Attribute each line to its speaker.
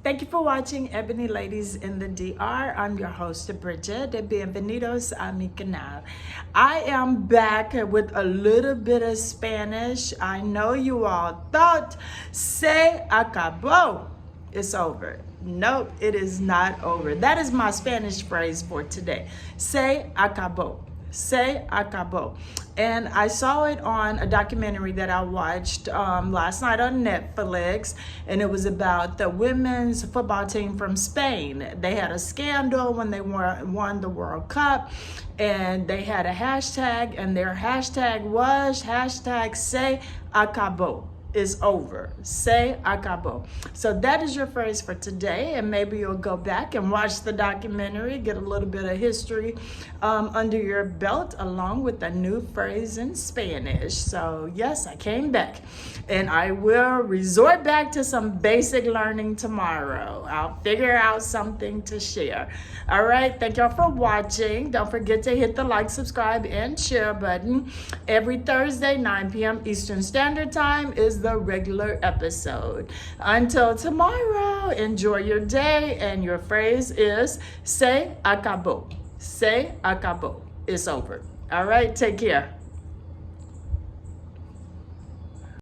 Speaker 1: Thank you for watching Ebony Ladies in the DR. I'm your host, Bridget. Bienvenidos a mi canal. I am back with a little bit of Spanish. I know you all thought, se acabó. It's over. Nope, it is not over. That is my Spanish phrase for today. Se acabó. Se acabó. And I saw it on a documentary that I watched last night on Netflix, and it was about the women's football team from Spain. They had a scandal when they won the World Cup, and they had a hashtag, and their hashtag was hashtag Se Acabó. Is over. Se acabó. So that is your phrase for today, and maybe you'll go back and watch the documentary, get a little bit of history under your belt, along with a new phrase in Spanish. So yes, I came back, and I will resort back to some basic learning tomorrow. I'll figure out something to share. All right, thank y'all for watching. Don't forget to hit the like, subscribe, and share button. Every Thursday, 9 p.m. Eastern Standard Time is the regular episode. Until tomorrow, enjoy your day, and your phrase is se acabó. Se acabó. It's over. All right, take care.